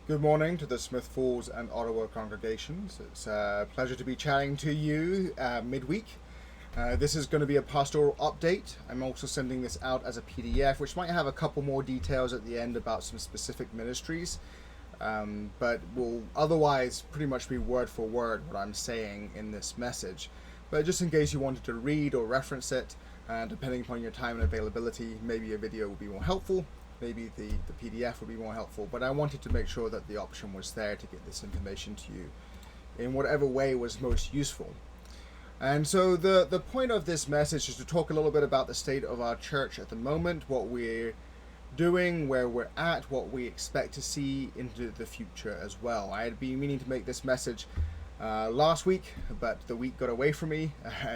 Good morning to the Smith Falls and Ottawa congregations. It's a pleasure to be chatting to you midweek. This is going to be a pastoral update. I'm also sending this out as a PDF, which might have a couple more details at the end about some specific ministries, but will otherwise pretty much be word for word what I'm saying in this message. But just in case you wanted to read or reference it, depending upon your time and availability, maybe a video will be more helpful. Maybe the PDF would be more helpful, but I wanted to make sure that the option was there to get this information to you in whatever way was most useful. And so the point of this message is to talk a little bit about the state of our church at the moment, what we're doing, where we're at, what we expect to see into the future as well. I had been meaning to make this message last week, but the week got away from me.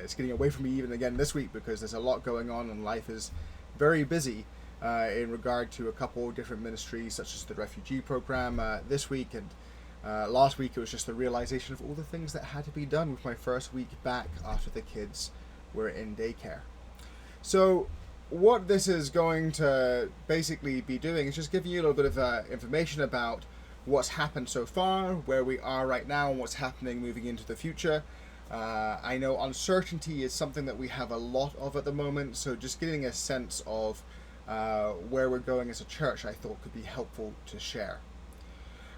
It's getting away from me even again this week because there's a lot going on and life is very busy. In regard to a couple of different ministries, such as the refugee program this week, and last week it was just the realization of all the things that had to be done with my first week back after the kids were in daycare. So what this is going to basically be doing is just giving you a little bit of information about what's happened so far, where we are right now, and what's happening moving into the future. I know uncertainty is something that we have a lot of at the moment, so just getting a sense of where we're going as a church, I thought could be helpful to share.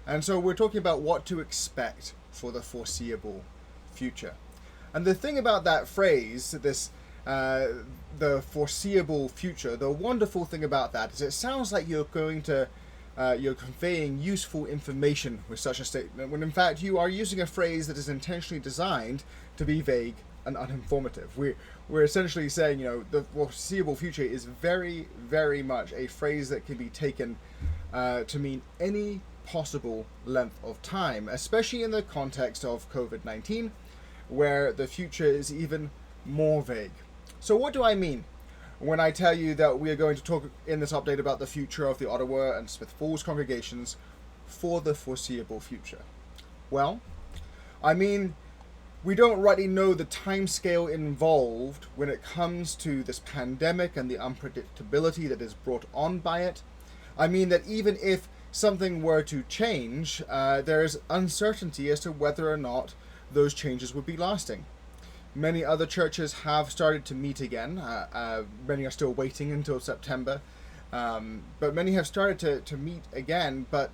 And so we're talking about what to expect for the foreseeable future. And the thing about that phrase, the foreseeable future, the wonderful thing about that is it sounds like you're conveying useful information with such a statement, when in fact you are using a phrase that is intentionally designed to be vague and uninformative. We're essentially saying, the foreseeable future is very, very much a phrase that can be taken to mean any possible length of time, especially in the context of COVID-19, where the future is even more vague. So what do I mean when I tell you that we are going to talk in this update about the future of the Ottawa and Smith Falls congregations for the foreseeable future? Well, I mean, we don't rightly know the timescale involved when it comes to this pandemic and the unpredictability that is brought on by it. I mean that even if something were to change, there is uncertainty as to whether or not those changes would be lasting. Many other churches have started to meet again. Many are still waiting until September, but many have started to meet again, but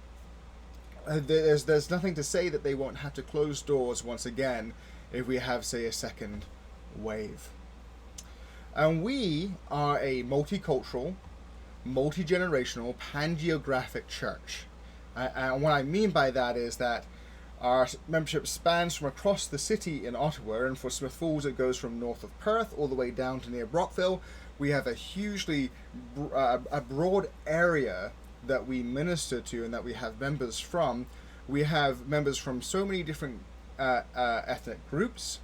there's nothing to say that they won't have to close doors once again if we have, say, a second wave. And we are a multicultural, multi-generational, pan-geographic church. And what I mean by that is that our membership spans from across the city in Ottawa, and for Smith Falls it goes from north of Perth all the way down to near Brockville. We have a hugely a broad area that we minister to and that we have members from. We have members from so many different ethnic groups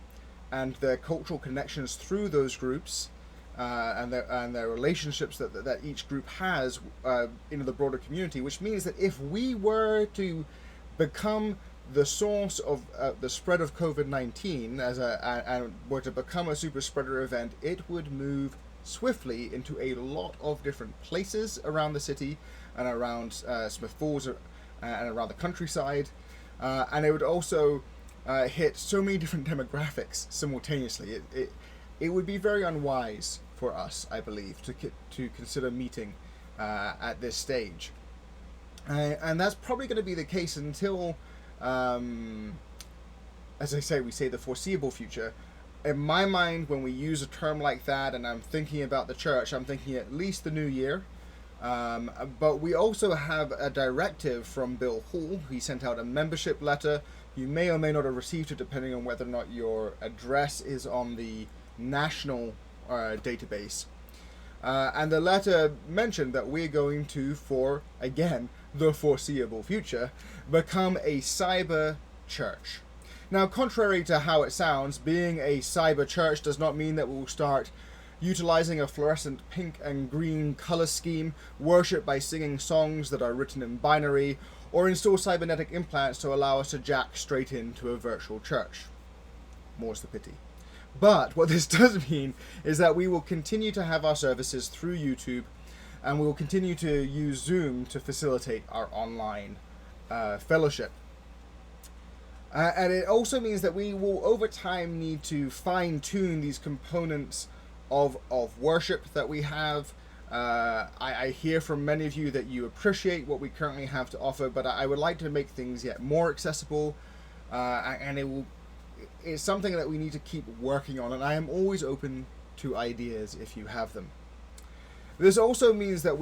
and their cultural connections through those groups and their relationships that each group has into the broader community, which means that if we were to become the source of the spread of COVID-19 and were to become a super spreader event, it would move swiftly into a lot of different places around the city and around Smith Falls and around the countryside, and it would also hit so many different demographics simultaneously. It would be very unwise for us, I believe, to consider meeting at this stage, and that's probably going to be the case until, as I say, we say the foreseeable future. In my mind, when we use a term like that, and I'm thinking about the church, I'm thinking at least the new year. But we also have a directive from Bill Hall. He sent out a membership letter. You may or may not have received it, depending on whether or not your address is on the national database. And the letter mentioned that we're going to, for, again, the foreseeable future, become a cyber church. Now, contrary to how it sounds, being a cyber church does not mean that we'll start utilizing a fluorescent pink and green color scheme, worship by singing songs that are written in binary, or install cybernetic implants to allow us to jack straight into a virtual church. More's the pity. But what this does mean is that we will continue to have our services through YouTube, and we will continue to use Zoom to facilitate our online fellowship. And it also means that we will over time need to fine-tune these components of worship that we have. I hear from many of you that you appreciate what we currently have to offer, but I would like to make things yet more accessible, and it's something that we need to keep working on, and I am always open to ideas if you have them. This also means that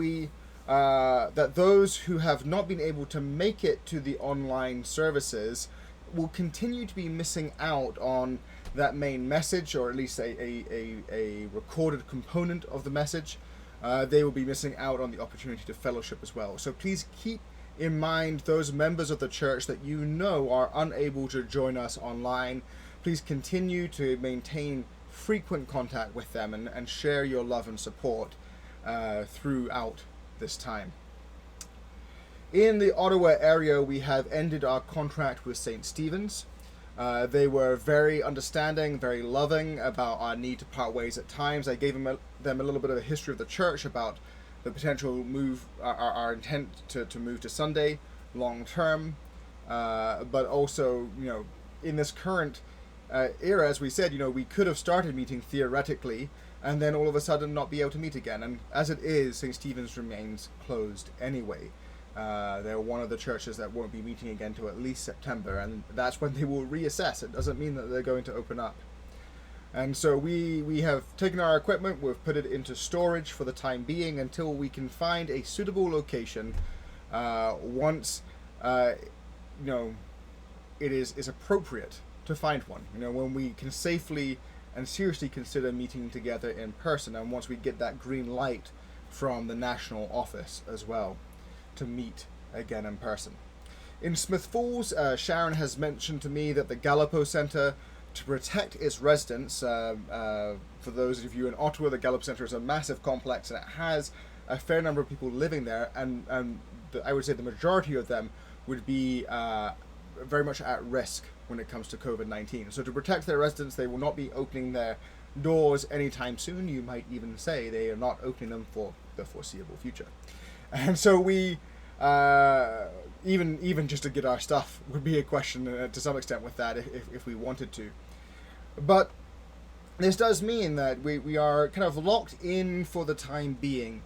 that those who have not been able to make it to the online services will continue to be missing out on that main message, or at least a recorded component of the message. They will be missing out on the opportunity to fellowship as well. So please keep in mind those members of the church that you know are unable to join us online. Please continue to maintain frequent contact with them and share your love and support throughout this time. In the Ottawa area, we have ended our contract with St. Stephen's. They were very understanding, very loving about our need to part ways at times. I gave them a little bit of a history of the church about the potential move, our intent to move to Sunday long term, but also, in this current era, as we said, we could have started meeting theoretically and then all of a sudden not be able to meet again. And as it is, St. Stephen's remains closed anyway. They're one of the churches that won't be meeting again till at least September, and that's when they will reassess. It doesn't mean that they're going to open up. And so we have taken our equipment, we've put it into storage for the time being until we can find a suitable location once it is appropriate to find one. When we can safely and seriously consider meeting together in person, and once we get that green light from the national office as well to meet again in person. In Smith Falls, Sharon has mentioned to me that the Gallipo Centre, to protect its residents, for those of you in Ottawa, the Gallipo Centre is a massive complex and it has a fair number of people living there, and I would say the majority of them would be very much at risk when it comes to COVID-19. So to protect their residents, they will not be opening their doors anytime soon. You might even say they are not opening them for the foreseeable future. And so we, even just to get our stuff would be a question to some extent with that if we wanted to. But this does mean that we are kind of locked in for the time being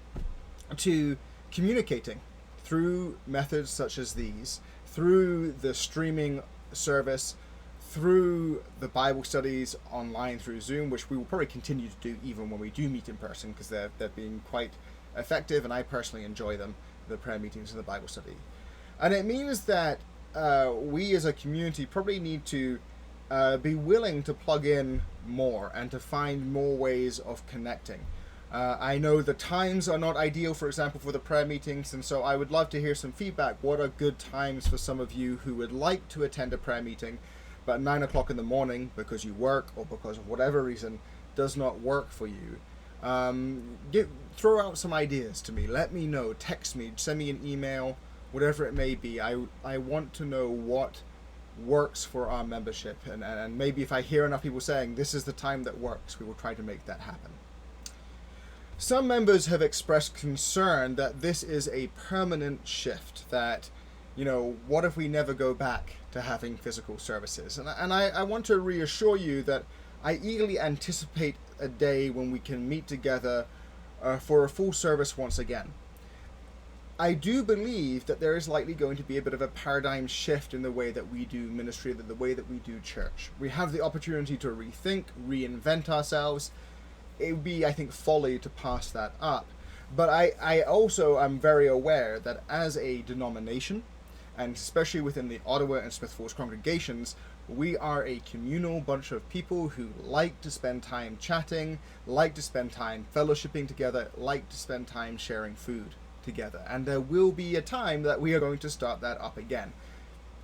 to communicating through methods such as these, through the streaming service, through the Bible studies online through Zoom, which we will probably continue to do even when we do meet in person, because they're being quite effective, and I personally enjoy them, the prayer meetings and the Bible study. And it means that we as a community probably need to be willing to plug in more and to find more ways of connecting. I know the times are not ideal, for example, for the prayer meetings, and so I would love to hear some feedback. What are good times for some of you who would like to attend a prayer meeting, but 9 o'clock in the morning, because you work or because of whatever reason, does not work for you? Throw out some ideas to me. Let me know. Text me. Send me an email. Whatever it may be. I want to know what works for our membership. And maybe if I hear enough people saying this is the time that works, we will try to make that happen. Some members have expressed concern that this is a permanent shift. That, what if we never go back to having physical services? And I want to reassure you that I eagerly anticipate a day when we can meet together for a full service once again. I do believe that there is likely going to be a bit of a paradigm shift in the way that we do ministry, the way that we do church. We have the opportunity to rethink, reinvent ourselves. It would be, I think, folly to pass that up. But I also am very aware that as a denomination, and especially within the Ottawa and Smith Falls congregations, we are a communal bunch of people who like to spend time chatting, like to spend time fellowshipping together, like to spend time sharing food together. And there will be a time that we are going to start that up again.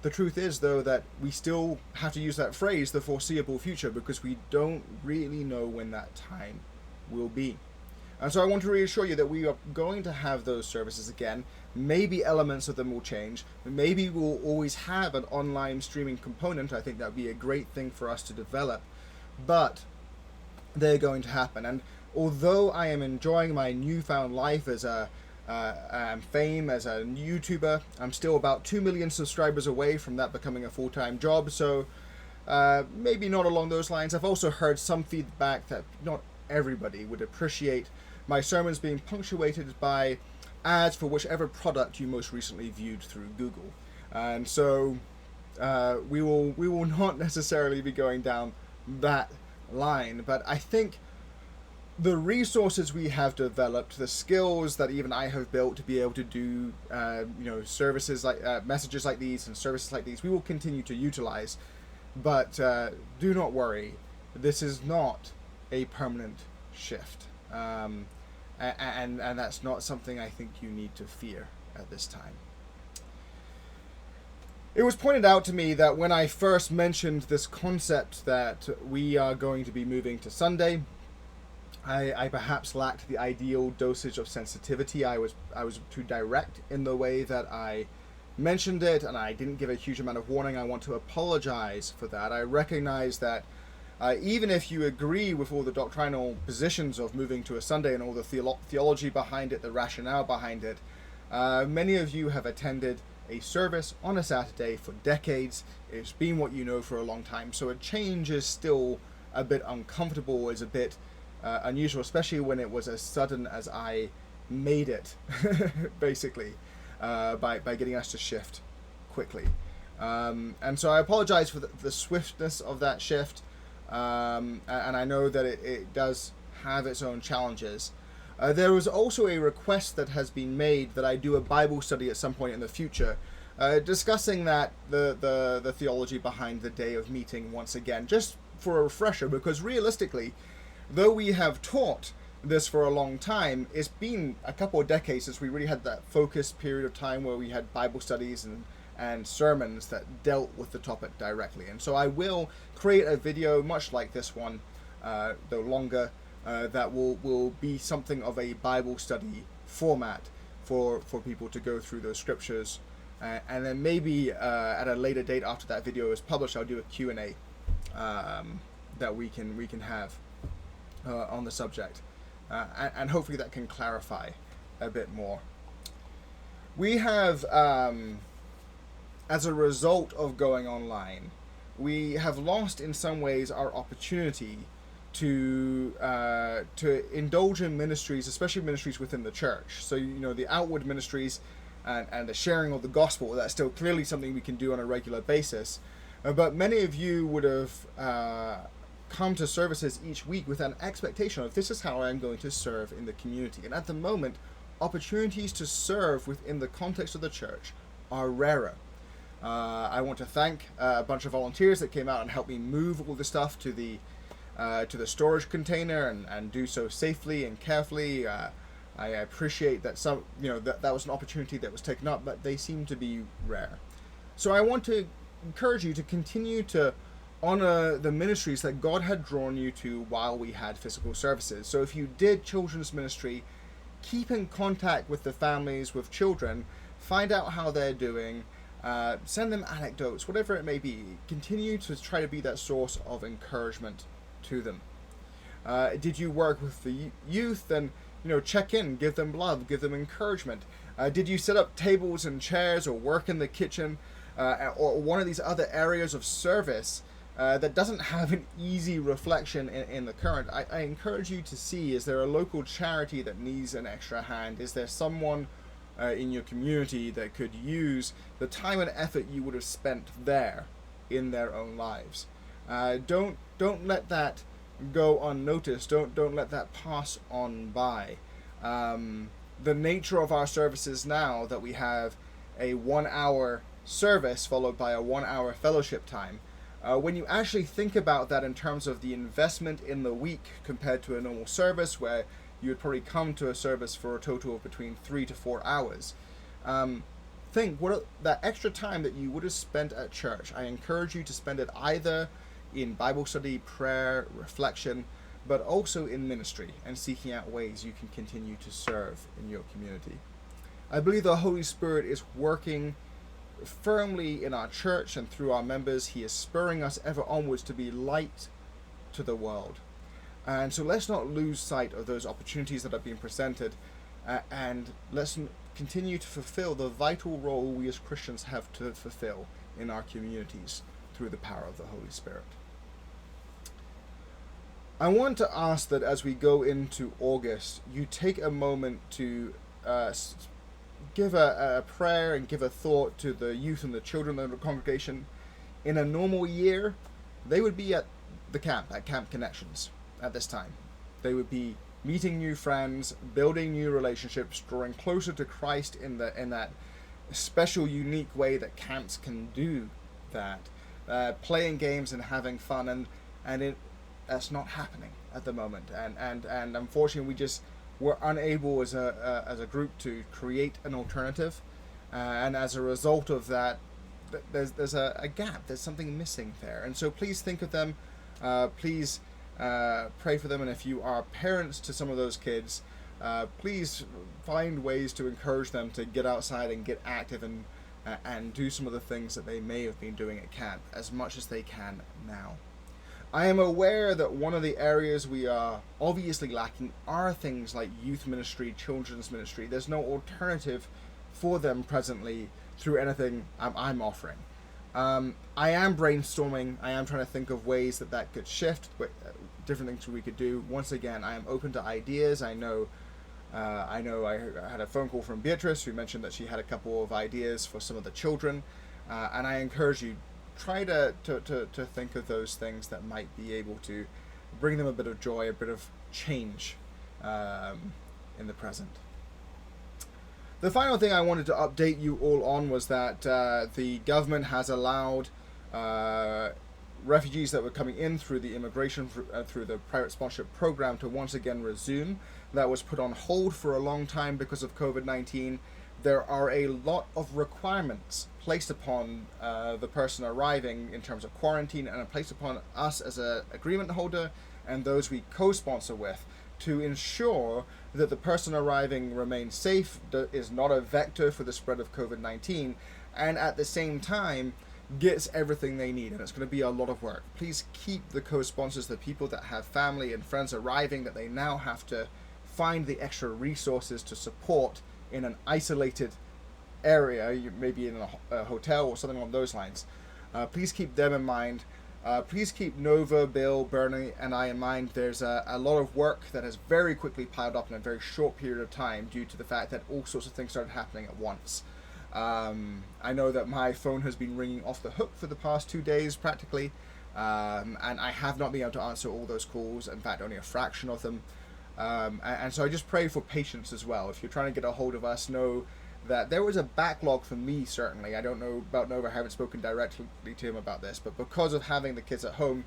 The truth is, though, that we still have to use that phrase, the foreseeable future, because we don't really know when that time will be. And so I want to reassure you that we are going to have those services again. Maybe elements of them will change. Maybe we'll always have an online streaming component. I think that would be a great thing for us to develop. But they're going to happen. And although I am enjoying my newfound life as a fame as a YouTuber. I'm still about 2 million subscribers away from that becoming a full-time job, so maybe not along those lines. I've also heard some feedback that not everybody would appreciate my sermons being punctuated by ads for whichever product you most recently viewed through Google. And so we will not necessarily be going down that line, but I think the resources we have developed, the skills that even I have built to be able to do services like messages like these and services like these, we will continue to utilize. But do not worry, this is not a permanent shift, and that's not something I think you need to fear at this time. It was pointed out to me that when I first mentioned this concept that we are going to be moving to Sunday, I perhaps lacked the ideal dosage of sensitivity. I was too direct in the way that I mentioned it, and I didn't give a huge amount of warning. I want to apologize for that. I recognize that even if you agree with all the doctrinal positions of moving to a Sunday and all the theology behind it, the rationale behind it, many of you have attended a service on a Saturday for decades. It's been what you know for a long time, so a change is still a bit uncomfortable, is a bit unusual, especially when it was as sudden as I made it, basically, by getting us to shift quickly. And so I apologize for the swiftness of that shift, and I know that it does have its own challenges. There was also a request that has been made that I do a Bible study at some point in the future, discussing the theology behind the day of meeting once again, just for a refresher, because realistically, though we have taught this for a long time, it's been a couple of decades since we really had that focused period of time where we had Bible studies and sermons that dealt with the topic directly. And so I will create a video much like this one, though longer, that will be something of a Bible study format for people to go through those scriptures. And then maybe at a later date after that video is published, I'll do a Q&A that we can have on the subject. And hopefully that can clarify a bit more. We have, as a result of going online, we have lost in some ways our opportunity to indulge in ministries, especially ministries within the church. So, the outward ministries and the sharing of the gospel, that's still clearly something we can do on a regular basis. But many of you would have come to services each week with an expectation of, this is how I'm going to serve in the community. And at the moment, opportunities to serve within the context of the church are rarer. I want to thank a bunch of volunteers that came out and helped me move all the stuff to the storage container and do so safely and carefully. I appreciate that that was an opportunity that was taken up, but they seem to be rare. So I want to encourage you to continue to honor the ministries that God had drawn you to while we had physical services. So if you did children's ministry, keep in contact with the families with children, find out how they're doing, send them anecdotes, whatever it may be. Continue to try to be that source of encouragement to them. Did you work with the youth? Then check in, give them love, give them encouragement. Did you set up tables and chairs or work in the kitchen or one of these other areas of service that doesn't have an easy reflection in the current? I encourage you to see, is there a local charity that needs an extra hand? Is there someone in your community that could use the time and effort you would have spent there in their own lives? Don't let that go unnoticed. Don't let that pass on by. The nature of our services now, that we have a 1 hour service followed by a 1 hour fellowship time, when you actually think about that in terms of the investment in the week compared to a normal service where you would probably come to a service for a total of between 3 to 4 hours, think what that extra time that you would have spent at church. I encourage you to spend it either in Bible study, prayer, reflection, but also in ministry and seeking out ways you can continue to serve in your community. I believe the Holy Spirit is working firmly in our church and through our members. He is spurring us ever onwards to be light to the world. And so let's not lose sight of those opportunities that are being presented. and let's continue to fulfill the vital role we as Christians have to fulfill in our communities through the power of the Holy Spirit. I want to ask that as we go into August, you take a moment to give a prayer and give a thought to the youth and the children of the congregation. In a normal year, they would be at the camp, at Camp Connections, at this time. They would be meeting new friends, building new relationships, drawing closer to Christ in that special, unique way that camps can do that. Playing games and having fun, and that's not happening at the moment. And unfortunately, we're unable as a group to create an alternative, and as a result of that, there's a gap. There's something missing there. And so please think of them. Please pray for them. And if you are parents to some of those kids, please find ways to encourage them to get outside and get active and do some of the things that they may have been doing at camp as much as they can now. I am aware that one of the areas we are obviously lacking are things like youth ministry, children's ministry. There's no alternative for them presently through anything I'm offering. I am brainstorming. I am trying to think of ways that could shift, different things we could do. Once again, I am open to ideas. I know I had a phone call from Beatrice who mentioned that she had a couple of ideas for some of the children, and I encourage you, try to think of those things that might be able to bring them a bit of joy, a bit of change in the present. The final thing I wanted to update you all on was that the government has allowed refugees that were coming in through the immigration, through the private sponsorship program to once again resume. That was put on hold for a long time because of COVID-19. There are a lot of requirements placed upon the person arriving in terms of quarantine, and placed upon us as an agreement holder and those we co-sponsor with, to ensure that the person arriving remains safe, is not a vector for the spread of COVID-19, and at the same time gets everything they need. And it's going to be a lot of work. Please keep the co-sponsors, the people that have family and friends arriving that they now have to find the extra resources to support in an isolated area, maybe in a hotel or something along those lines. Please keep them in mind. Please keep Nova, Bill, Bernie, and I in mind. There's a lot of work that has very quickly piled up in a very short period of time due to the fact that all sorts of things started happening at once. I know that my phone has been ringing off the hook for the past 2 days practically, and I have not been able to answer all those calls, in fact only a fraction of them. And so I just pray for patience as well. If you're trying to get a hold of us, know that there was a backlog for me, certainly. I don't know about Nova, I haven't spoken directly to him about this, but because of having the kids at home,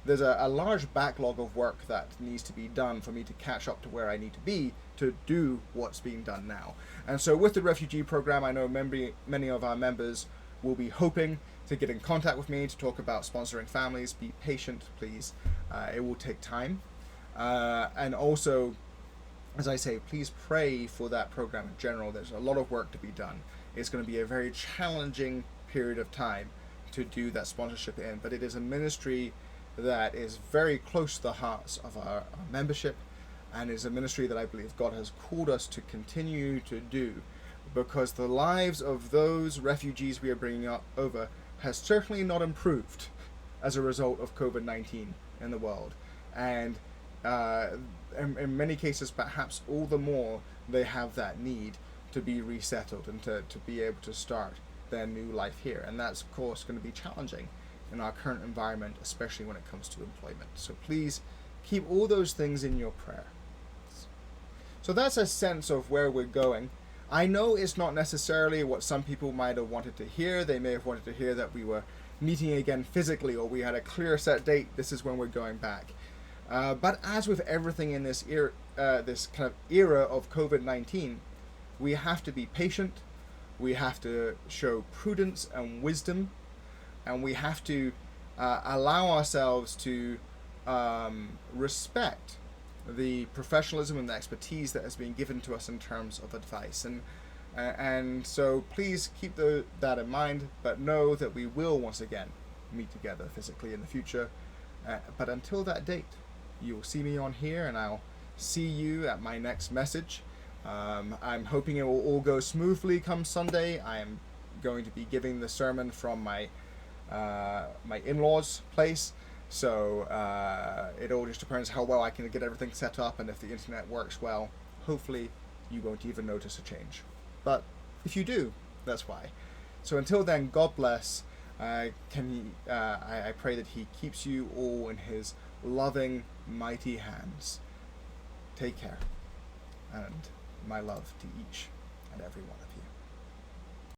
there's a large backlog of work that needs to be done for me to catch up to where I need to be to do what's being done now. And so with the refugee program, I know many of our members will be hoping to get in contact with me to talk about sponsoring families. Be patient, please. It will take time. And also, as I say, please pray for that program in general. There's a lot of work to be done. It's going to be a very challenging period of time to do that sponsorship in, but it is a ministry that is very close to the hearts of our membership, and is a ministry that I believe God has called us to continue to do, because the lives of those refugees we are bringing over has certainly not improved as a result of COVID-19 in the world. And in many cases, perhaps all the more, they have that need to be resettled and to be able to start their new life here. And that's, of course, going to be challenging in our current environment, especially when it comes to employment. So please keep all those things in your prayer. So that's a sense of where we're going. I know it's not necessarily what some people might have wanted to hear. They may have wanted to hear that we were meeting again physically, or we had a clear set date, this is when we're going back. But as with everything in this kind of era of COVID-19, we have to be patient, we have to show prudence and wisdom, and we have to allow ourselves to respect the professionalism and the expertise that has been given to us in terms of advice. And so please keep that in mind, but know that we will once again meet together physically in the future. But until that date, you'll see me on here, and I'll see you at my next message. I'm hoping it will all go smoothly come Sunday. I am going to be giving the sermon from my in-laws' place, so it all just depends how well I can get everything set up and if the internet works well. Hopefully you won't even notice a change, but if you do, that's why. So until then, God bless. I pray that he keeps you all in his loving, mighty hands. Take care, and my love to each and every one of you.